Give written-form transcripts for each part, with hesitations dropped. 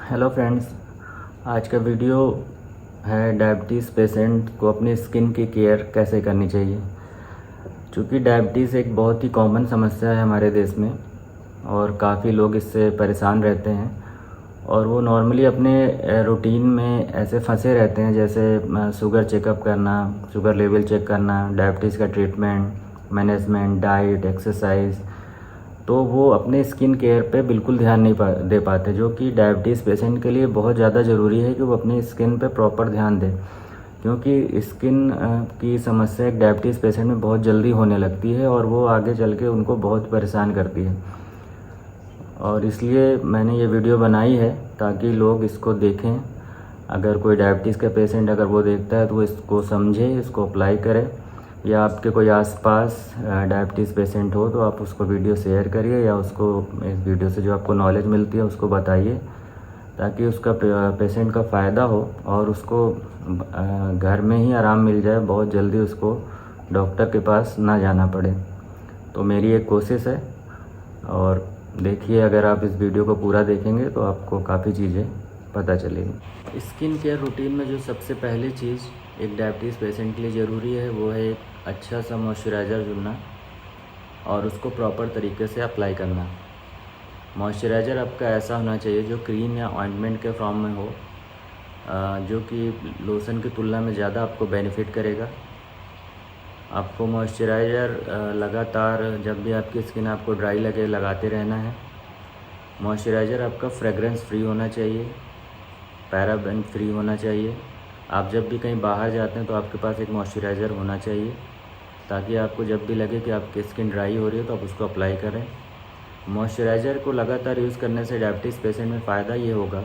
Hello friends, आज का video है डायबिटीज़ पेशेंट को अपनी स्किन की केयर कैसे करनी चाहिए। क्योंकि डायबिटीज़ एक बहुत ही कॉमन समस्या है हमारे देश में और काफ़ी लोग इससे परेशान रहते हैं और वो नॉर्मली अपने रूटीन में ऐसे फंसे रहते हैं, जैसे शुगर चेकअप करना, शुगर लेवल चेक करना, डायबिटीज़ का ट्रीटमेंट, मैनेजमेंट, डाइट, एक्सरसाइज। तो वो अपने स्किन केयर पे बिल्कुल ध्यान नहीं दे पाते, जो कि डायबिटीज़ पेशेंट के लिए बहुत ज़्यादा ज़रूरी है कि वो अपनी स्किन पे प्रॉपर ध्यान दें। क्योंकि स्किन की समस्या एक डायबिटीज़ पेशेंट में बहुत जल्दी होने लगती है और वो आगे चल के उनको बहुत परेशान करती है। और इसलिए मैंने ये वीडियो बनाई है ताकि लोग इसको देखें। अगर कोई डायबिटीज़ का पेशेंट अगर वो देखता है तो वो इसको समझे, इसको अप्लाई करे, या आपके कोई आसपास डायबिटीज़ पेशेंट हो तो आप उसको वीडियो शेयर करिए या उसको इस वीडियो से जो आपको नॉलेज मिलती है उसको बताइए, ताकि उसका पेशेंट का फ़ायदा हो और उसको घर में ही आराम मिल जाए, बहुत जल्दी उसको डॉक्टर के पास ना जाना पड़े। तो मेरी एक कोशिश है और देखिए, अगर आप इस वीडियो को पूरा देखेंगे तो आपको काफ़ी चीज़ें पता चलेगी। स्किन केयर रूटीन में जो सबसे पहली चीज़ एक डायबिटीज़ पेशेंट के लिए ज़रूरी है वो है एक अच्छा सा मॉइस्चराइज़र चुनना और उसको प्रॉपर तरीके से अप्लाई करना। मॉइस्चराइज़र आपका ऐसा होना चाहिए जो क्रीम या ऑइंटमेंट के फॉर्म में हो, जो कि लोशन की तुलना में ज़्यादा आपको बेनिफिट करेगा। आपको मॉइस्चराइज़र लगातार जब भी आपकी स्किन आपको ड्राई लगे लगाते रहना है। मॉइस्चराइज़र आपका फ्रेगरेंस फ्री होना चाहिए, पैराबेन फ्री होना चाहिए। आप जब भी कहीं बाहर जाते हैं तो आपके पास एक मॉइस्चराइज़र होना चाहिए, ताकि आपको जब भी लगे कि आपकी स्किन ड्राई हो रही है तो आप उसको अप्लाई करें। मॉइस्चराइज़र को लगातार यूज़ करने से डायबिटीज़ पेशेंट में फ़ायदा ये होगा,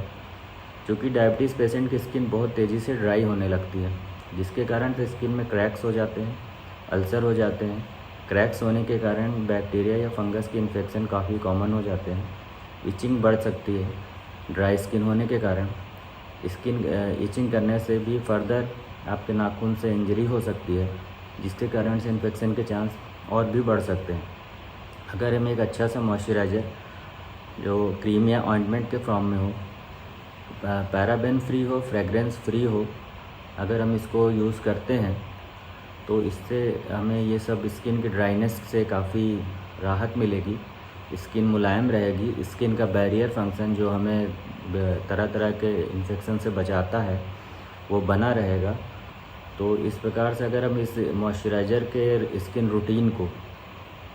क्योंकि डायबिटीज़ पेशेंट की स्किन बहुत तेज़ी से ड्राई होने लगती है, जिसके कारण से स्किन में क्रैक्स हो जाते हैं, अल्सर हो जाते हैं। क्रैक्स होने के कारण बैक्टीरिया या फंगस की इन्फेक्शन काफ़ी कॉमन हो जाते हैं। इचिंग बढ़ सकती है ड्राई स्किन होने के कारण। स्किन इचिंग करने से भी फर्दर आपके नाखून से इंजरी हो सकती है, जिसके कारण से इन्फेक्शन के चांस और भी बढ़ सकते हैं। अगर हम एक अच्छा सा मॉइस्चराइज़र जो क्रीम या ऑइंटमेंट के फॉर्म में हो, पैराबेन फ्री हो, फ्रेगरेंस फ्री हो, अगर हम इसको यूज़ करते हैं तो इससे हमें ये सब स्किन की ड्राइनेस से काफ़ी राहत मिलेगी। स्किन मुलायम रहेगी, स्किन का बैरियर फंक्शन जो हमें तरह तरह के इन्फेक्शन से बचाता है वो बना रहेगा। तो इस प्रकार से अगर हम इस मॉइस्चराइज़र के स्किन रूटीन को,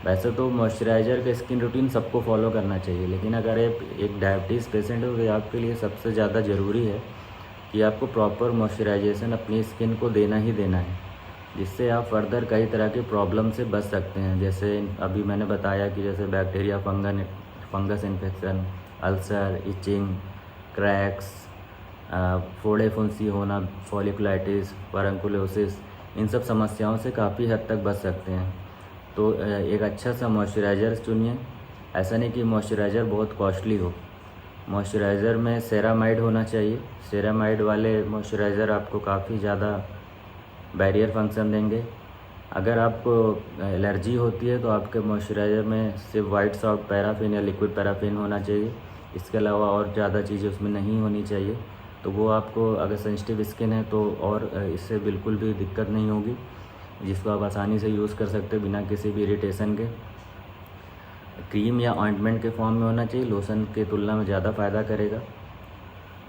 वैसे तो मॉइस्चराइज़र का स्किन रूटीन सबको फॉलो करना चाहिए, लेकिन अगर आप एक डायबिटीज़ पेशेंट हो तो आपके लिए सबसे ज़्यादा ज़रूरी है कि आपको प्रॉपर मॉइस्चराइजेशन अपनी स्किन को देना ही देना है, जिससे आप फर्दर कई तरह की प्रॉब्लम से बच सकते हैं। जैसे अभी मैंने बताया कि जैसे bacteria, fungus infection, ulcer, itching, cracks, फोड़े फुंसी होना, फॉलिकुलाइटिस, फरंकुलोसिस, इन सब समस्याओं से काफ़ी हद तक बच सकते हैं। तो एक अच्छा सा मॉइस्चराइज़र चुनिए। ऐसा नहीं कि मॉइस्चराइज़र बहुत कॉस्टली हो। मॉइस्चराइज़र में सेरामाइड होना चाहिए। सेरामाइड वाले मॉइस्चराइज़र आपको काफ़ी ज़्यादा बैरियर फंक्शन देंगे। अगर आपको एलर्जी होती है तो आपके मॉइस्चराइज़र में सिर्फ वाइट सॉल्ट पैराफिन या लिक्विड पैराफिन होना चाहिए, इसके अलावा और ज़्यादा चीज़ें उसमें नहीं होनी चाहिए। तो वो आपको, अगर सेंसिटिव स्किन है तो और इससे बिल्कुल भी दिक्कत नहीं होगी, जिसको आप आसानी से यूज़ कर सकते हैं बिना किसी भी इरिटेशन के। क्रीम या ऑइंटमेंट के फॉर्म में होना चाहिए, लोशन की तुलना में ज़्यादा फ़ायदा करेगा।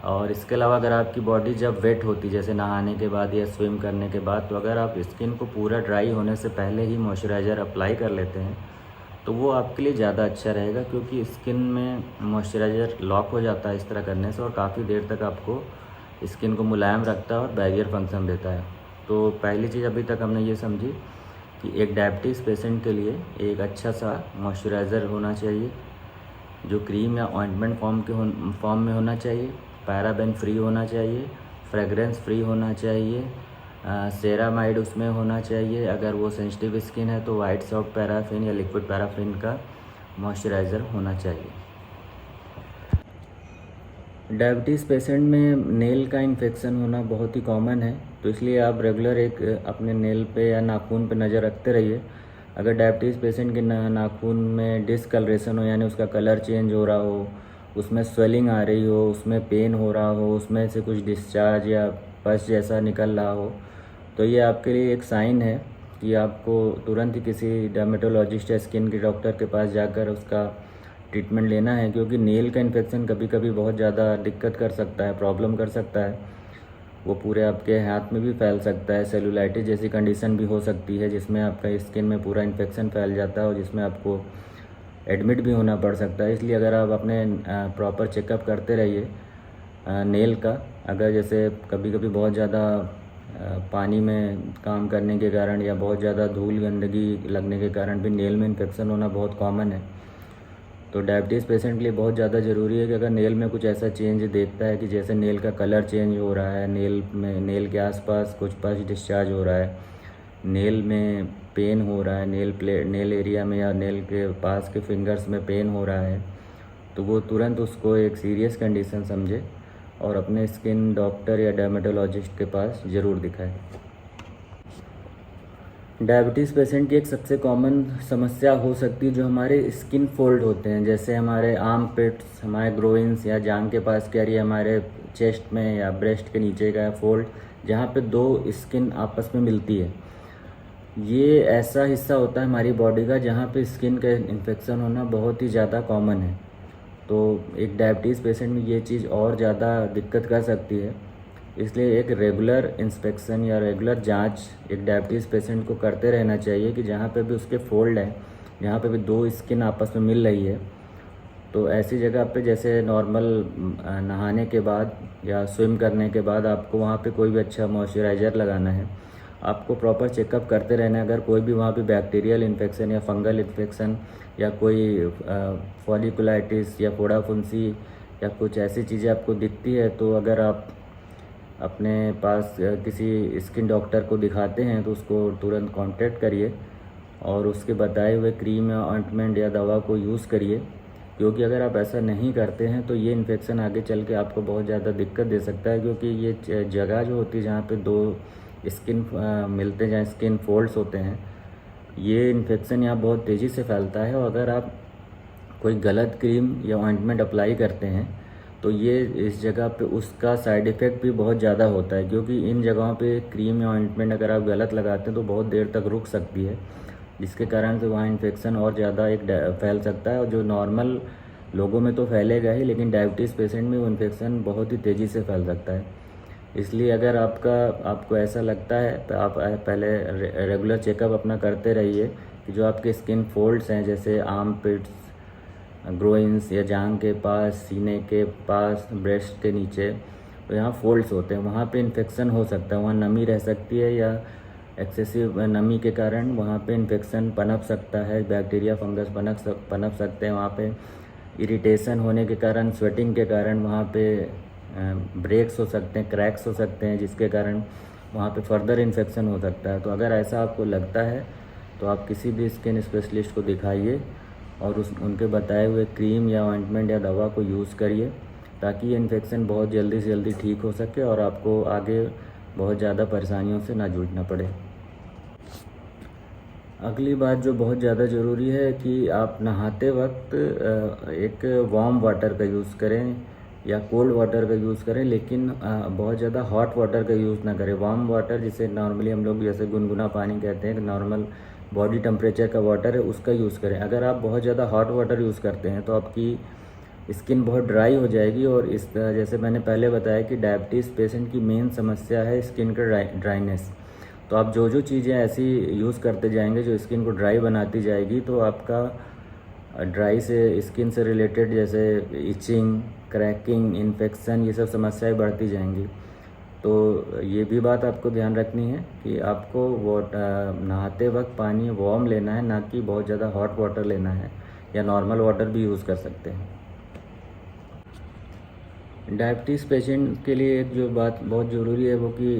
और इसके अलावा अगर आपकी बॉडी जब वेट होती, जैसे नहाने के बाद या स्विम करने के बाद, तो अगर आप स्किन को पूरा ड्राई होने से पहले ही मॉइस्चराइज़र अप्लाई कर लेते हैं तो वो आपके लिए ज़्यादा अच्छा रहेगा, क्योंकि स्किन में मॉइस्चराइज़र लॉक हो जाता है इस तरह करने से और काफ़ी देर तक आपको स्किन को मुलायम रखता है और बैरियर फंक्शन देता है। तो पहली चीज़ अभी तक हमने ये समझी कि एक डायबिटीज़ पेशेंट के लिए एक अच्छा सा मॉइस्चराइज़र होना चाहिए, जो क्रीम या ऑइंटमेंट फॉर्म में होना चाहिए, पैराबेन फ्री होना चाहिए, फ्रेगरेंस फ्री होना चाहिए, सेरामाइड उसमें होना चाहिए। अगर वो सेंसिटिव स्किन है तो वाइट सॉल्ट पैराफिन या लिक्विड पैराफिन का मॉइस्चराइज़र होना चाहिए। डायबिटीज़ पेशेंट में नेल का इन्फेक्शन होना बहुत ही कॉमन है, तो इसलिए आप रेगुलर एक अपने नेल पे या नाखून पे नज़र रखते रहिए। अगर डायबिटीज़ पेशेंट के नाखून में डिसकलरेशन हो, यानी उसका कलर चेंज हो रहा हो उसमें स्वेलिंग आ रही हो, उसमें पेन हो रहा हो, उसमें से कुछ डिस्चार्ज या पस जैसा निकल रहा हो, तो ये आपके लिए एक साइन है कि आपको तुरंत ही किसी डर्मेटोलॉजिस्ट या स्किन के डॉक्टर के पास जाकर उसका ट्रीटमेंट लेना है। क्योंकि नेल का इन्फेक्शन कभी कभी बहुत ज़्यादा दिक्कत कर सकता है, प्रॉब्लम कर सकता है। वो पूरे आपके हाथ में भी फैल सकता है। सेलुलाइटिस जैसी कंडीशन भी हो सकती है जिसमें आपका स्किन में पूरा इन्फेक्शन फैल जाता है और जिसमें आपको एडमिट भी होना पड़ सकता है। इसलिए अगर आप अपने प्रॉपर चेकअप करते रहिए नेल का। अगर जैसे कभी कभी बहुत ज़्यादा पानी में काम करने के कारण या बहुत ज़्यादा धूल गंदगी लगने के कारण भी नेल में इन्फेक्शन होना बहुत कॉमन है। तो डायबिटीज़ पेशेंट के लिए बहुत ज़्यादा ज़रूरी है कि अगर नेल में कुछ ऐसा चेंज देखता है कि जैसे नेल का कलर चेंज हो रहा है, नेल के आसपास कुछ पस डिस्चार्ज हो रहा है, नेल में पेन हो रहा है, नेल एरिया में या नेल के पास के फिंगर्स में पेन हो रहा है, तो वो तुरंत उसको एक सीरियस कंडीशन समझे और अपने स्किन डॉक्टर या डर्मेटोलॉजिस्ट के पास ज़रूर दिखाए। डायबिटीज़ पेशेंट की एक सबसे कॉमन समस्या हो सकती है जो हमारे स्किन फोल्ड होते हैं, जैसे हमारे आर्म पिट्स, हमारे ग्रोइंस या जांघ के पास के एरिया, हमारे चेस्ट में या ब्रेस्ट के नीचे का फोल्ड, जहाँ पे दो स्किन आपस में मिलती है। ये ऐसा हिस्सा होता है हमारी बॉडी का जहाँ पे स्किन का इन्फेक्शन होना बहुत ही ज़्यादा कॉमन है। तो एक डायबिटीज़ पेशेंट में ये चीज़ और ज़्यादा दिक्कत कर सकती है। इसलिए एक रेगुलर इंस्पेक्शन या रेगुलर जांच एक डायबिटीज़ पेशेंट को करते रहना चाहिए कि जहाँ पे भी उसके फोल्ड है, जहाँ पे भी दो स्किन आपस में मिल रही है, तो ऐसी जगह पे जैसे नॉर्मल नहाने के बाद या स्विम करने के बाद आपको वहाँ पे कोई भी अच्छा मॉइस्चराइज़र लगाना है। आपको प्रॉपर चेकअप करते रहना है। अगर कोई भी वहाँ पे बैक्टीरियल इन्फेक्शन या फंगल इन्फेक्शन या कोई फॉलिकुलाइटिस या फोड़ा फुंसी या कुछ ऐसी चीज़ें आपको दिखती है, तो अगर आप अपने पास किसी स्किन डॉक्टर को दिखाते हैं तो उसको तुरंत कांटेक्ट करिए और उसके बताए हुए क्रीम या ऑइंटमेंट या दवा को यूज़ करिए। क्योंकि अगर आप ऐसा नहीं करते हैं तो ये इन्फेक्शन आगे चल के आपको बहुत ज़्यादा दिक्कत दे सकता है। क्योंकि ये जगह जो होती है जहाँ पे दो स्किन मिलते हैं, जहाँ स्किन फोल्ड्स होते हैं, ये इन्फेक्शन यहाँ बहुत तेज़ी से फैलता है। और अगर आप कोई गलत क्रीम या ऑइंटमेंट अप्लाई करते हैं तो ये इस जगह पे उसका साइड इफ़ेक्ट भी बहुत ज़्यादा होता है। क्योंकि इन जगहों पे क्रीम या ऑइंटमेंट अगर आप गलत लगाते हैं तो बहुत देर तक रुक सकती है, जिसके कारण से वहाँ इन्फेक्शन और ज़्यादा फैल सकता है। और जो नॉर्मल लोगों में तो फैलेगा ही, लेकिन डायबिटीज़ पेशेंट में वो इन्फेक्शन बहुत ही तेज़ी से फैल सकता है। इसलिए अगर आपको ऐसा लगता है तो आप पहले रेगुलर चेकअप अपना करते रहिए कि जो आपके स्किन फोल्ड्स हैं, जैसे आर्म पिट्स, ग्रोइंस या जांघ के पास, सीने के पास, ब्रेस्ट के नीचे, तो यहाँ फोल्ड्स होते हैं, वहाँ पे इन्फेक्शन हो सकता है। वहाँ नमी रह सकती है या एक्सेसिव नमी के कारण वहाँ पे इन्फेक्शन पनप सकता है, बैक्टीरिया फंगस पनप सकते हैं वहाँ पे। इरिटेशन होने के कारण, स्वेटिंग के कारण वहाँ पे ब्रेक्स हो सकते हैं, क्रैक्स हो सकते हैं, जिसके कारण वहाँ पे फर्दर इन्फेक्शन हो सकता है। तो अगर ऐसा आपको लगता है तो आप किसी भी स्किन स्पेशलिस्ट को दिखाइए और उनके बताए हुए क्रीम या ऑइंटमेंट या दवा को यूज़ करिए, ताकि ये इन्फेक्शन बहुत जल्दी से जल्दी ठीक हो सके और आपको आगे बहुत ज़्यादा परेशानियों से ना जूझना पड़े। अगली बात जो बहुत ज़्यादा ज़रूरी है कि आप नहाते वक्त एक वार्म वाटर का यूज़ करें या कोल्ड वाटर का यूज़ करें, लेकिन बहुत ज़्यादा हॉट वाटर का यूज़ ना करें। वार्म वाटर जिसे नॉर्मली हम लोग जैसे गुनगुना पानी कहते हैं, नॉर्मल बॉडी टेम्परेचर का वाटर है, उसका यूज़ करें। अगर आप बहुत ज़्यादा हॉट वाटर यूज़ करते हैं तो आपकी स्किन बहुत ड्राई हो जाएगी। और जैसे मैंने पहले बताया कि डायबिटीज़ पेशेंट की मेन समस्या है स्किन का ड्राइनेस। तो आप जो जो चीज़ें ऐसी यूज़ करते जाएंगे जो स्किन को ड्राई बनाती जाएगी, तो आपका ड्राई से स्किन से रिलेटेड जैसे इचिंग, क्रैकिंग, इन्फेक्शन, ये सब समस्याएं बढ़ती जाएंगी। तो ये भी बात आपको ध्यान रखनी है कि आपको नहाते वक्त पानी वार्म लेना है, ना कि बहुत ज़्यादा हॉट वाटर लेना है, या नॉर्मल वाटर भी यूज़ कर सकते हैं। डायबिटीज़ पेशेंट के लिए एक जो बात बहुत ज़रूरी है वो कि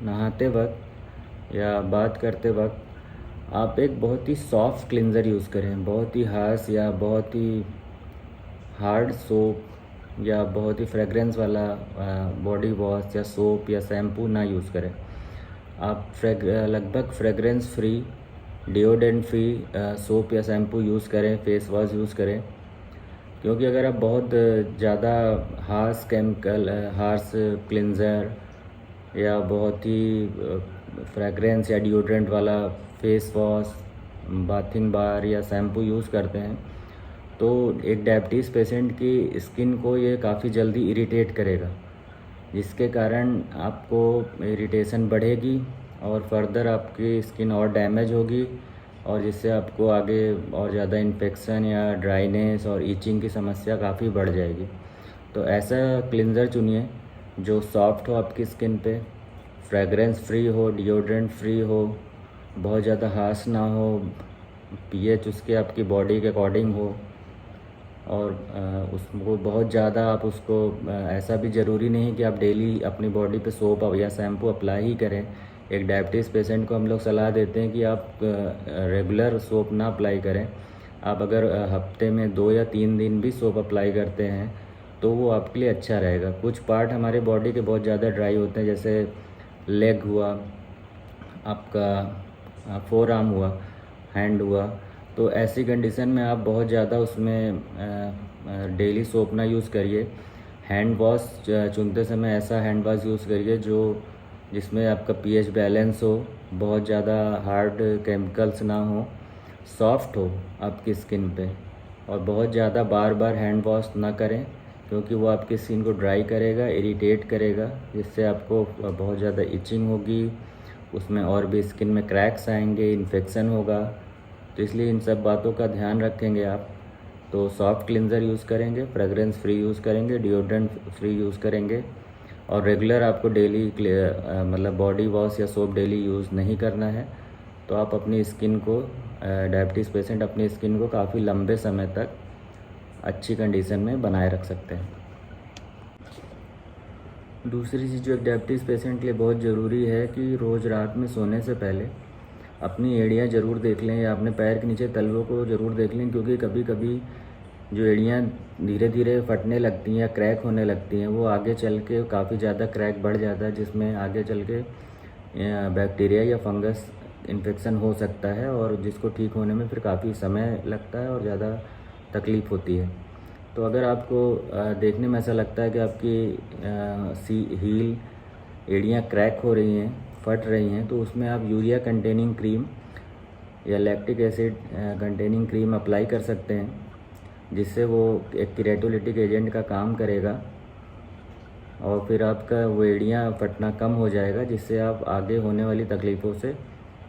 नहाते वक्त या बात करते वक्त आप एक बहुत ही सॉफ्ट क्लिनज़र यूज़ करें। बहुत ही हार्श या बहुत ही हार्ड सोप या बहुत ही फ्रेगरेंस वाला बॉडी वॉश या सोप या शैम्पू ना यूज़ करें। आप लगभग fragrance free, deodorant free soap या शैम्पू यूज़ करें, फेस वॉश यूज़ करें, क्योंकि अगर आप बहुत ज़्यादा हार्श केमिकल, हार्श क्लिनज़र या बहुत ही फ्रेगरेंस या डिओड्रेंट वाला फेस वॉश, बाथिंग बार या शैम्पू यूज़ करते हैं तो एक डायबिटीज़ पेशेंट की स्किन को ये काफ़ी जल्दी इरिटेट करेगा, जिसके कारण आपको इरिटेशन बढ़ेगी और फर्दर आपकी स्किन और डैमेज होगी और जिससे आपको आगे और ज़्यादा इन्फेक्शन या ड्राइनेस और ईचिंग की समस्या काफ़ी बढ़ जाएगी। तो ऐसा क्लिनज़र चुनिए जो सॉफ्ट हो आपकी स्किन पे, फ्रेगरेंस फ्री हो, डिओड्रेंट फ्री हो, बहुत ज़्यादा हार्श ना हो, पीएच उसके आपकी बॉडी के अकॉर्डिंग हो और उसको बहुत ज़्यादा आप उसको ऐसा भी ज़रूरी नहीं कि आप डेली अपनी बॉडी पे सोप या शैम्पू अप्लाई ही करें। एक डायबिटीज़ पेशेंट को हम लोग सलाह देते हैं कि आप रेगुलर सोप ना अप्लाई करें। आप अगर हफ्ते में 2 या 3 दिन भी सोप अप्लाई करते हैं तो वो आपके लिए अच्छा रहेगा। कुछ पार्ट हमारे बॉडी के बहुत ज़्यादा ड्राई होते हैं, जैसे लेग हुआ, आपका फोर आर्म हुआ, हैंड हुआ, तो ऐसी कंडीशन में आप बहुत ज़्यादा उसमें डेली सोप ना यूज़ करिए। हैंड वॉश चुनते समय ऐसा हैंड वॉश यूज़ करिए जिसमें आपका पीएच बैलेंस हो, बहुत ज़्यादा हार्ड केमिकल्स ना हो, सॉफ्ट हो आपकी स्किन पे और बहुत ज़्यादा बार बार हैंड वॉश ना करें क्योंकि वो आपकी स्किन को ड्राई करेगा, इरिटेट करेगा, जिससे आपको बहुत ज़्यादा इचिंग होगी, उसमें और भी स्किन में क्रैक्स आएंगे, इन्फेक्शन होगा। तो इसलिए इन सब बातों का ध्यान रखेंगे आप तो सॉफ्ट क्लिनज़र यूज़ करेंगे, फ्रेगरेंस फ्री यूज़ करेंगे, डिओड्रेंट फ्री यूज़ करेंगे और रेगुलर आपको डेली मतलब बॉडी वॉश या सोप डेली यूज़ नहीं करना है। तो आप अपनी स्किन को, डायबिटीज़ पेशेंट अपनी स्किन को काफ़ी लंबे समय तक अच्छी कंडीशन में बनाए रख सकते हैं। दूसरी चीज़ जो एक डायबिटीज़ पेशेंट के लिए बहुत ज़रूरी है कि रोज़ रात में सोने से पहले अपनी एड़ियाँ ज़रूर देख लें या अपने पैर के नीचे तलवों को ज़रूर देख लें, क्योंकि कभी कभी जो एड़ियाँ धीरे धीरे फटने लगती हैं या क्रैक होने लगती हैं वो आगे चल के काफ़ी ज़्यादा क्रैक बढ़ जाता है, जिसमें आगे चल के बैक्टीरिया या फंगस इन्फेक्शन हो सकता है और जिसको ठीक होने में फिर काफ़ी समय लगता है और ज़्यादा तकलीफ़ होती है। तो अगर आपको देखने में ऐसा लगता है कि आपकी हील एड़ियाँ क्रैक हो रही हैं, फट रही हैं, तो उसमें आप यूरिया कंटेनिंग क्रीम या lactic acid containing cream apply कर सकते हैं, जिससे वो एक कीरेटोलिटिक एजेंट का काम करेगा और फिर आपका वो एड़ियाँ फटना कम हो जाएगा, जिससे आप आगे होने वाली तकलीफ़ों से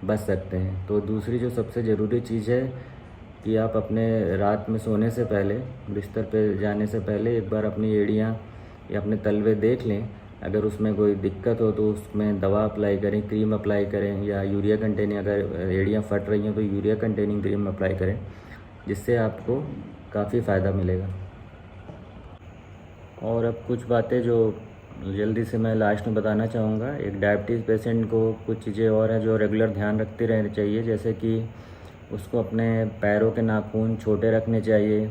बच सकते हैं। तो दूसरी जो सबसे ज़रूरी चीज़ है कि आप अपने रात में सोने से पहले, बिस्तर पे जाने से पहले एक बार अपनी एड़ियाँ या अपने तलवे देख लें। अगर उसमें कोई दिक्कत हो तो उसमें दवा अप्लाई करें, क्रीम अप्लाई करें या यूरिया कंटेनिंग, अगर एड़ियाँ फट रही हैं तो यूरिया कंटेनिंग क्रीम अप्लाई करें, जिससे आपको काफ़ी फ़ायदा मिलेगा। और अब कुछ बातें जो जल्दी से मैं लास्ट में बताना चाहूँगा। एक डायबिटीज़ पेशेंट को कुछ चीज़ें और हैं जो रेगुलर ध्यान रखते रहना चाहिए, जैसे कि उसको अपने पैरों के नाखून छोटे रखने चाहिए,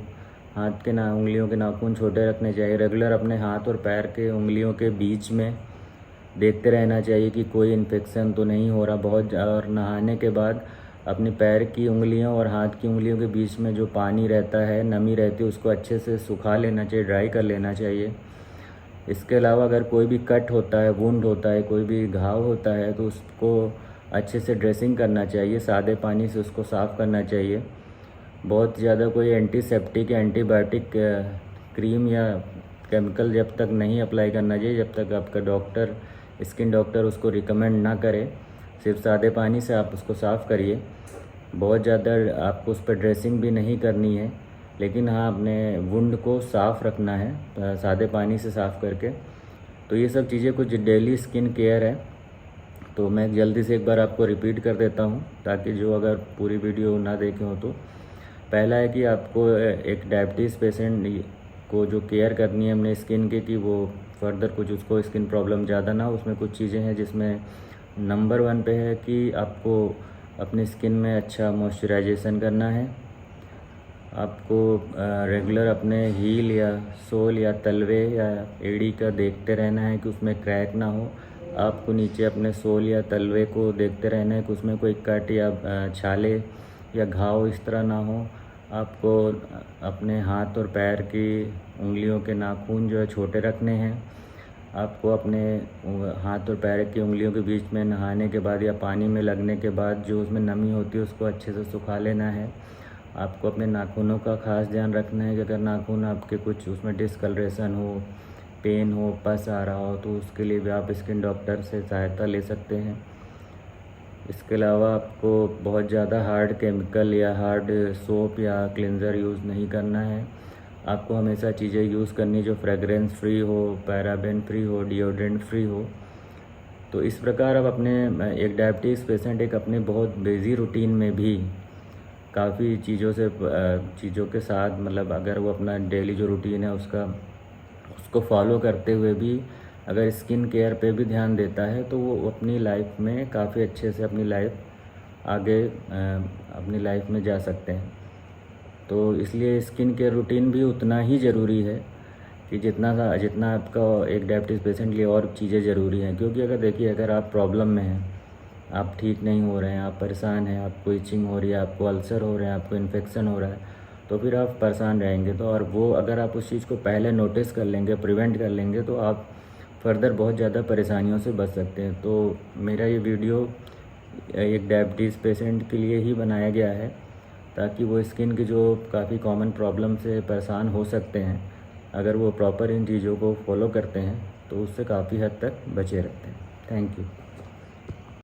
हाथ के उंगलियों के नाखून छोटे रखने चाहिए। रेगुलर अपने हाथ और पैर के उंगलियों के बीच में देखते रहना चाहिए कि कोई इन्फेक्शन तो नहीं हो रहा बहुत। और नहाने के बाद अपने पैर की उंगलियों और हाथ की उंगलियों के बीच में जो पानी रहता है, नमी रहती है, उसको अच्छे से सुखा लेना चाहिए, ड्राई कर लेना चाहिए। इसके अलावा अगर कोई भी कट होता है, वुंड होता है, कोई भी घाव होता है तो उसको अच्छे से ड्रेसिंग करना चाहिए, सादे पानी से उसको साफ़ करना चाहिए। बहुत ज़्यादा कोई एंटीसेप्टिक या एंटीबायोटिक क्रीम या केमिकल जब तक नहीं अप्लाई करना चाहिए, जब तक आपका डॉक्टर, स्किन डॉक्टर उसको रिकमेंड ना करे। सिर्फ सादे पानी से आप उसको साफ़ करिए। बहुत ज़्यादा आपको उस पर ड्रेसिंग भी नहीं करनी है, लेकिन हाँ अपने वुंड को साफ़ रखना है सादे पानी से साफ़ करके। तो ये सब चीज़ें कुछ डेली स्किन केयर है, तो मैं जल्दी से एक बार आपको रिपीट कर देता हूँ ताकि जो अगर पूरी वीडियो ना देखे हो तो। पहला है कि आपको एक डायबिटीज़ पेशेंट को जो केयर करनी है अपने स्किन की, कि वो फर्दर कुछ उसको स्किन प्रॉब्लम ज़्यादा ना हो। उसमें कुछ चीज़ें हैं जिसमें नंबर 1 पे है कि आपको अपनी स्किन में अच्छा मॉइस्चराइजेशन करना है। आपको रेगुलर अपने हील या सोल या तलवे या एड़ी का देखते रहना है कि उसमें क्रैक ना हो। आपको नीचे अपने सोल या तलवे को देखते रहना है कि उसमें कोई कट या छाले या घाव इस तरह ना हो। आपको अपने हाथ और पैर की उंगलियों के नाखून जो है छोटे रखने हैं। आपको अपने हाथ और पैर की उंगलियों के बीच में नहाने के बाद या पानी में लगने के बाद जो उसमें नमी होती है उसको अच्छे से सुखा लेना है। आपको अपने नाखूनों का ख़ास ध्यान रखना है कि अगर नाखून आपके कुछ उसमें डिसकलरेशन हो, पेन हो, पस आ रहा हो, तो उसके लिए भी आप स्किन डॉक्टर से सहायता ले सकते हैं। इसके अलावा आपको बहुत ज़्यादा हार्ड केमिकल या हार्ड सोप या क्लिनज़र यूज़ नहीं करना है। आपको हमेशा चीज़ें यूज़ करनी जो फ्रेगरेंस फ्री हो, पैराबेन फ्री हो, डिओड्रेंट फ्री हो। तो इस प्रकार आप अपने एक डायबिटीज़ पेशेंट एक अपने बहुत बिज़ी रूटीन में भी काफ़ी चीज़ों के साथ, मतलब अगर वो अपना डेली जो रूटीन है उसको फॉलो करते हुए भी अगर स्किन केयर पे भी ध्यान देता है तो वो अपनी लाइफ में काफ़ी अच्छे से अपनी लाइफ में जा सकते हैं। तो इसलिए स्किन केयर रूटीन भी उतना ही ज़रूरी है कि जितना आपका एक डायबिटीज़ पेशेंट के लिए और चीज़ें ज़रूरी हैं। क्योंकि अगर देखिए, अगर आप प्रॉब्लम में हैं, आप ठीक नहीं हो रहे हैं, आप परेशान हैं, आपको इचिंग हो रही है, आपको अल्सर हो रहे हैं, आपको इन्फेक्शन हो रहा है, तो फिर आप परेशान रहेंगे। तो और वो अगर आप उस चीज़ को पहले नोटिस कर लेंगे, प्रिवेंट कर लेंगे, तो आप फर्दर बहुत ज़्यादा परेशानियों से बच सकते हैं। तो मेरा ये वीडियो एक डायबिटीज़ पेशेंट के लिए ही बनाया गया है, ताकि वो स्किन की जो काफ़ी कॉमन प्रॉब्लम से परेशान हो सकते हैं, अगर वो प्रॉपर इन चीज़ों को फॉलो करते हैं तो उससे काफ़ी हद तक बचे रहते हैं। Thank you.